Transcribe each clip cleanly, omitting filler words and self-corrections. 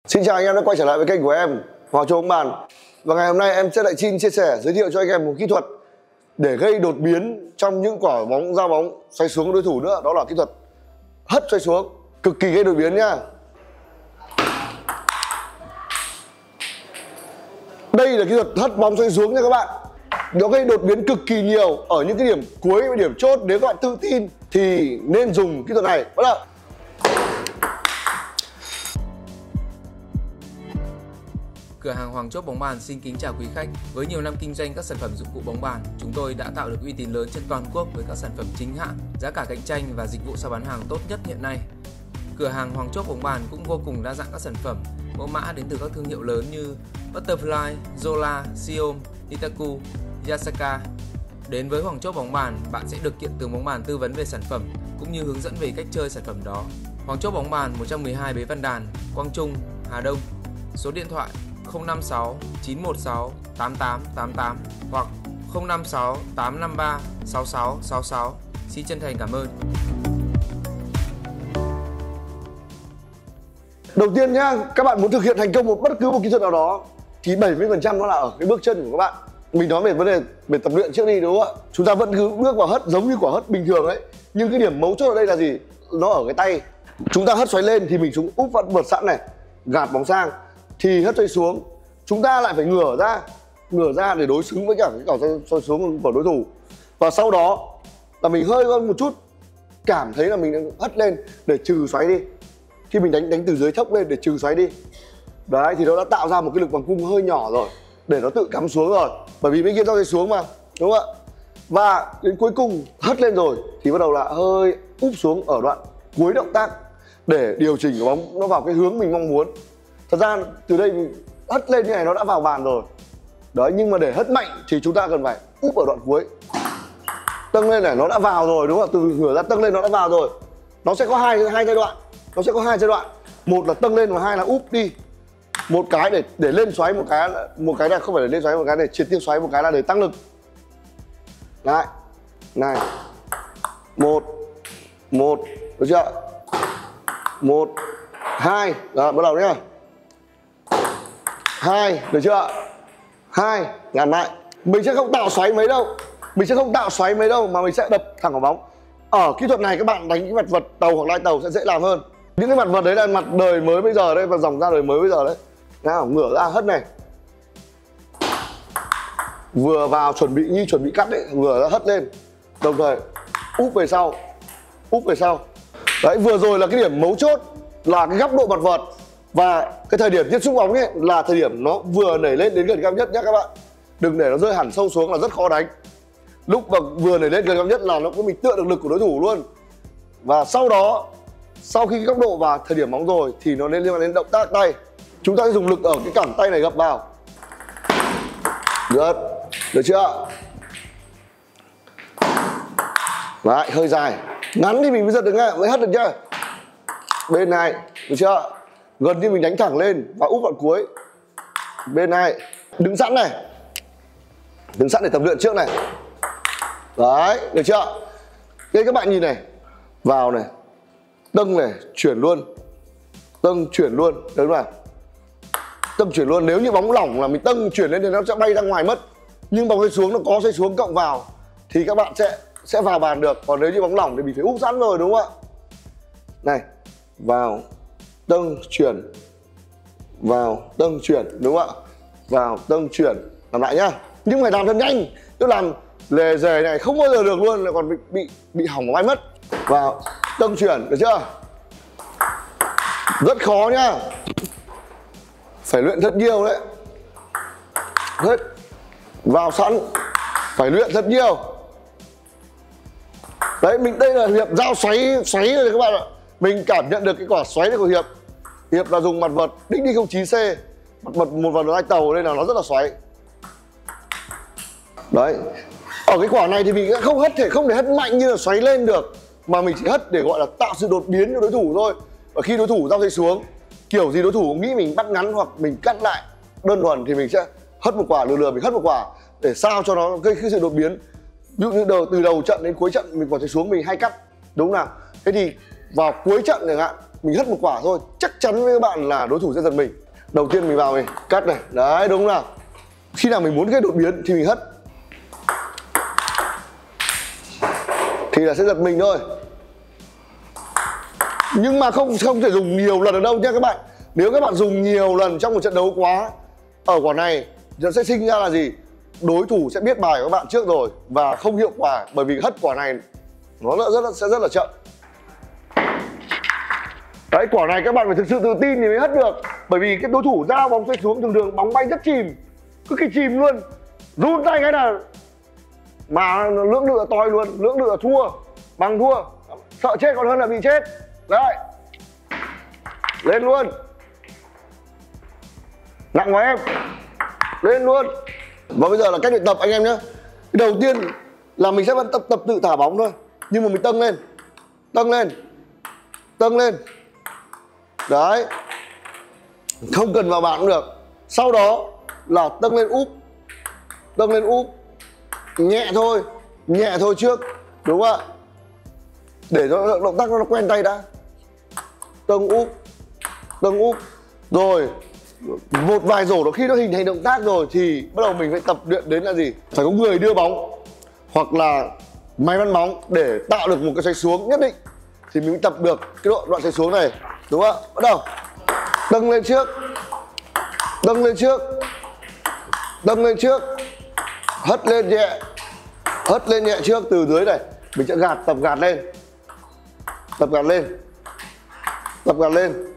Xin chào anh em đã quay trở lại với kênh của em, Hoàng Châu Bóng Bàn. Và ngày hôm nay em sẽ lại xin chia sẻ, giới thiệu cho anh em một kỹ thuật để gây đột biến trong những quả bóng giao bóng xoay xuống của đối thủ nữa. Đó là kỹ thuật hất xoay xuống, cực kỳ gây đột biến nha. Đây là kỹ thuật hất bóng xoay xuống nha các bạn. Nó gây đột biến cực kỳ nhiều ở những cái điểm cuối và điểm chốt. Nếu các bạn tự tin thì nên dùng kỹ thuật này. Bắt đầu. Cửa hàng Hoàng Chốt Bóng Bàn xin kính chào quý khách. Với nhiều năm kinh doanh các sản phẩm dụng cụ bóng bàn, chúng tôi đã tạo được uy tín lớn trên toàn quốc với các sản phẩm chính hãng, giá cả cạnh tranh và dịch vụ sau bán hàng tốt nhất hiện nay. Cửa hàng Hoàng Chốt Bóng Bàn cũng vô cùng đa dạng các sản phẩm, mẫu mã đến từ các thương hiệu lớn như Butterfly, Zola, Xiom, Itaku, Yasaka. Đến với Hoàng Chốt Bóng Bàn, bạn sẽ được kiện tường bóng bàn tư vấn về sản phẩm cũng như hướng dẫn về cách chơi sản phẩm đó. Hoàng Chốt Bóng Bàn 112 Bế Văn Đàn, Quang Trung, Hà Đông. Số điện thoại 056 916 8888 hoặc 056 853 6666. Xin chân thành cảm ơn. Đầu tiên nhá, các bạn muốn thực hiện thành công bất cứ một kỹ thuật nào đó thì 70% nó là ở cái bước chân của các bạn. Mình nói về vấn đề về tập luyện trước đi, đúng không ạ? Chúng ta vẫn cứ bước vào hất giống như quả hất bình thường ấy, nhưng cái điểm mấu chốt ở đây là gì? Nó ở cái tay. Chúng ta hất xoáy lên thì mình xuống úp vợt sẵn này, gạt bóng sang, thì hất xoay xuống chúng ta lại phải ngửa ra để đối xứng với cả cái quả xoay xuống của đối thủ. Và sau đó là mình hơi hơn một chút, cảm thấy là mình hất lên để trừ xoáy đi. Khi mình đánh từ dưới thấp lên để trừ xoáy đi, đấy thì nó đã tạo ra một cái lực vòng cung hơi nhỏ rồi để nó tự cắm xuống rồi, bởi vì bên kia xoay xuống mà, đúng không ạ? Và đến cuối cùng hất lên rồi thì bắt đầu là hơi úp xuống ở đoạn cuối động tác để điều chỉnh cái bóng nó vào cái hướng mình mong muốn. Thật ra từ đây mình hất lên như này nó đã vào bàn rồi đấy, nhưng mà để hất mạnh thì chúng ta cần phải úp ở đoạn cuối. Tâng lên này nó đã vào rồi, đúng không? Từ ngửa ra tâng lên nó đã vào rồi. Nó sẽ có hai giai đoạn. Nó sẽ có hai giai đoạn. Một là tâng lên và hai là úp đi. Một cái để lên xoáy, một cái là không phải để lên xoáy, một cái để triệt tiêu xoáy, một cái là để tăng lực. Đấy. Này. Một, được chưa? 1, 2. Rồi, bắt đầu nhá. 2, được chưa? 2, ngắn lại. Mình sẽ không tạo xoáy mấy đâu. Mà mình sẽ đập thẳng vào bóng. Ở kỹ thuật này các bạn đánh cái mặt vật tàu hoặc lai tàu sẽ dễ làm hơn. Những cái mặt vật đấy là mặt đời mới bây giờ đấy, và dòng ra đời mới bây giờ đấy. Nào, ngửa ra hất này. Vừa vào chuẩn bị cắt đấy, ngửa ra hất lên. Đồng thời úp về sau. Đấy, vừa rồi là cái điểm mấu chốt là cái góc độ mặt vợt. Và cái thời điểm tiếp xúc bóng ấy là thời điểm nó vừa nảy lên đến gần cao nhất nhé các bạn. Đừng để nó rơi hẳn sâu xuống là rất khó đánh. Lúc mà vừa nảy lên gần cao nhất là nó có mình tựa được lực của đối thủ luôn. Và sau đó, sau khi góc độ và thời điểm bóng rồi thì nó liên quan đến động tác tay. Chúng ta sẽ dùng lực ở cái cẳng tay này gập vào. Được chưa? Đấy, hơi dài. Ngắn thì mình mới giật được nhá, mới hất được nhá. Bên này, được chưa? Gần như mình đánh thẳng lên và úp đoạn cuối. Bên này, đứng sẵn để tập luyện trước này. Đấy, được chưa? Đây các bạn nhìn này, vào này, tâng này, chuyển luôn, tâng chuyển luôn, đúng không? Tâng chuyển luôn. Nếu như bóng lỏng là mình tâng chuyển lên thì nó sẽ bay ra ngoài mất. Nhưng bóng xoay xuống nó có xoay xuống cộng vào thì các bạn sẽ vào bàn được. Còn nếu như bóng lỏng thì mình phải úp sẵn rồi, đúng không ạ? Này, vào, tâng chuyển, vào, tâng chuyển, đúng không ạ? Vào, tâng chuyển, làm lại nhá. Nhưng phải làm thật nhanh, tức làm lề dề này không bao giờ được luôn, là còn bị hỏng bay mất. Vào, tâng chuyển, được chưa? Rất khó nhá, phải luyện thật nhiều đấy. Hết, vào sẵn, phải luyện thật nhiều. Đấy, đây là Hiệp giao xoáy rồi các bạn ạ. Mình cảm nhận được cái quả xoáy này của Hiệp. Hiệp là dùng mặt vợt Đích D09C, một vợt lai tàu nên là nó rất là xoáy. Đấy. Ở cái quả này thì mình không thể hất mạnh như là xoáy lên được, mà mình chỉ hất để gọi là tạo sự đột biến cho đối thủ thôi. Và khi đối thủ giao dây xuống, kiểu gì đối thủ nghĩ mình bắt ngắn hoặc mình cắt lại đơn thuần thì mình sẽ hất một quả, lừa mình hất một quả để sao cho nó gây cái sự đột biến. Ví dụ như từ đầu trận đến cuối trận mình quả xoáy xuống mình hay cắt, đúng nào? Thế thì vào cuối trận chẳng hạn mình hất một quả thôi, chắc chắn với các bạn là đối thủ sẽ giật mình. Đầu tiên mình vào mình cắt này, đấy đúng nào. Khi nào mình muốn cái đột biến thì mình hất, thì là sẽ giật mình thôi. Nhưng mà không thể dùng nhiều lần ở đâu nha các bạn. Nếu các bạn dùng nhiều lần trong một trận đấu quá, ở quả này nó sẽ sinh ra là gì? Đối thủ sẽ biết bài của các bạn trước rồi và không hiệu quả, bởi vì hất quả này nó sẽ rất là chậm. Đấy, quả này các bạn phải thực sự tự tin thì mới hất được, bởi vì cái đối thủ giao bóng xoay xuống thường bóng bay rất chìm, cực kỳ chìm luôn, run tay cái là mà lưỡng lự toi luôn, lưỡng lự thua, bằng thua, sợ chết còn hơn là bị chết. Đấy, lên luôn, nặng quá em, lên luôn. Và bây giờ là cách luyện tập anh em nhé. Đầu tiên là mình sẽ vẫn tập tự thả bóng thôi, nhưng mà mình tâng lên, tâng lên, tâng lên. Đấy, không cần vào bàn cũng được. Sau đó là tâng lên úp, tâng lên úp, nhẹ thôi trước, đúng không ạ? Để cho động tác nó quen tay đã. Tâng úp, rồi một vài rổ đó, khi nó hình thành động tác rồi thì bắt đầu mình phải tập luyện đến là gì? Phải có người đưa bóng hoặc là máy bắn bóng để tạo được một cái xoáy xuống nhất định thì mình mới tập được cái đoạn xoáy xuống này, đúng không ạ? Bắt đầu tâng lên trước, tâng lên trước, tâng lên trước, hất lên nhẹ, hất lên nhẹ trước từ dưới này. Mình sẽ tập gạt lên, tập gạt lên, tập gạt lên,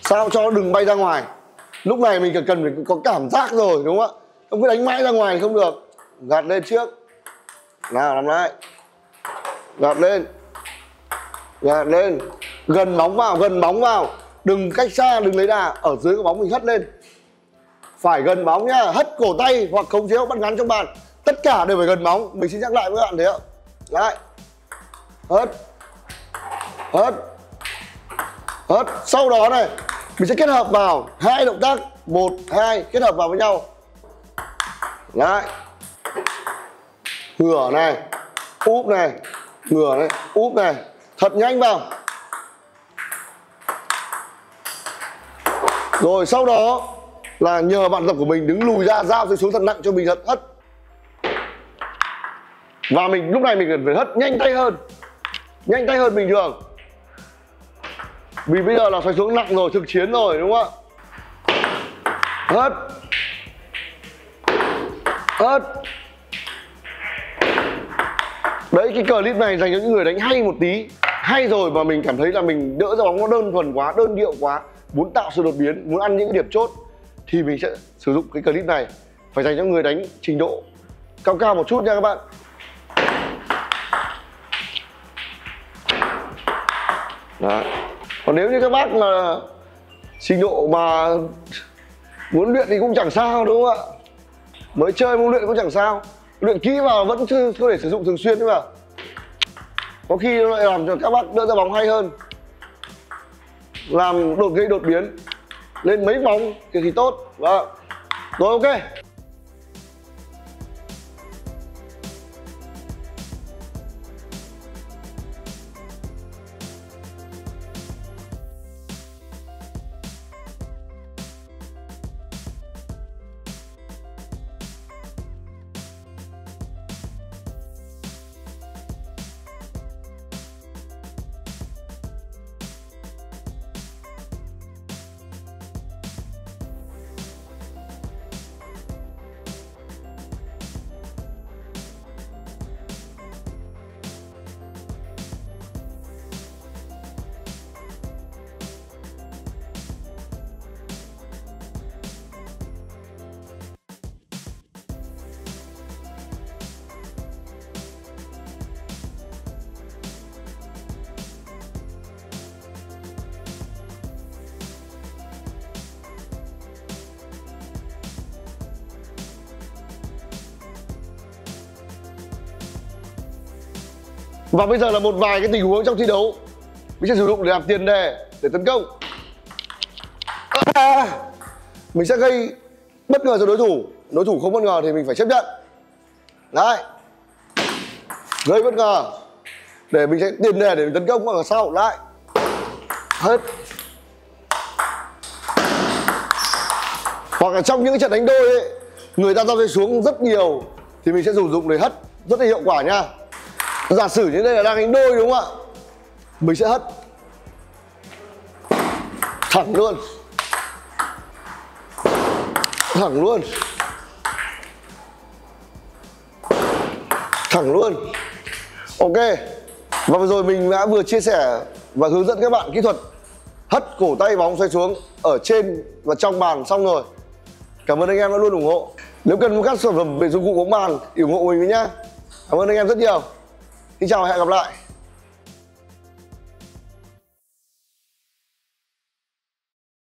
sao cho nó đừng bay ra ngoài. Lúc này mình cần phải có cảm giác rồi, đúng không ạ? Không cứ đánh mãi ra ngoài không được. Gạt lên trước, nào làm lại, gạt lên, gạt lên, gần bóng vào, gần bóng vào, đừng cách xa, đừng lấy đà. Ở dưới cái bóng mình hất lên, phải gần bóng nhá. Hất cổ tay hoặc khống chế hoặc bắt ngắn trong bàn, tất cả đều phải gần bóng. Mình xin nhắc lại với các bạn thấy không? Lại, hất, hất, hất. Sau đó này mình sẽ kết hợp vào hai động tác, 1, 2 kết hợp vào với nhau. Lại, ngửa này, úp này, ngửa này, úp này, thật nhanh vào. Rồi sau đó là nhờ bạn tập của mình đứng lùi ra, giao xuống thật nặng cho mình hất. Và mình lúc này mình cần phải hất nhanh tay hơn bình thường. Vì bây giờ là xoáy xuống nặng rồi, thực chiến rồi, đúng không ạ? Hất, hất. Đấy, cái clip này dành cho những người đánh hay một tí, hay rồi mà mình cảm thấy là mình đỡ ra bóng nó đơn thuần quá, đơn điệu quá, muốn tạo sự đột biến, muốn ăn những cái điểm chốt thì mình sẽ sử dụng cái clip này. Phải dành cho người đánh trình độ cao một chút nha các bạn. Đó. Còn nếu như các bác mà trình độ mà muốn luyện thì cũng chẳng sao, đúng không ạ? Mới chơi muốn luyện cũng chẳng sao, luyện kỹ vào vẫn có thể sử dụng thường xuyên, nhưng mà có khi nó lại làm cho các bác đỡ ra bóng hay hơn, làm gây đột biến lên mấy bóng thì tốt. Đó. Rồi, ok. Và bây giờ là một vài cái tình huống trong thi đấu mình sẽ sử dụng để làm tiền đề để tấn công. Mình sẽ gây bất ngờ cho đối thủ không bất ngờ thì mình phải chấp nhận. Đấy, gây bất ngờ để mình sẽ tiền đề để mình tấn công ở sau. Lại, hất, Hoặc là trong những cái trận đánh đôi ấy, người ta rơi xuống rất nhiều thì mình sẽ sử dụng để hất rất là hiệu quả nha. Giả sử như đây là đang đánh đôi đúng không ạ, mình sẽ hất thẳng luôn, thẳng luôn, thẳng luôn. Ok. Và vừa rồi mình đã vừa chia sẻ và hướng dẫn các bạn kỹ thuật hất cổ tay bóng xoay xuống ở trên và trong bàn xong rồi. Cảm ơn anh em đã luôn ủng hộ. Nếu cần các sản phẩm về dụng cụ bóng bàn thì ủng hộ mình nhé. Cảm ơn anh em rất nhiều. Xin chào và hẹn gặp lại.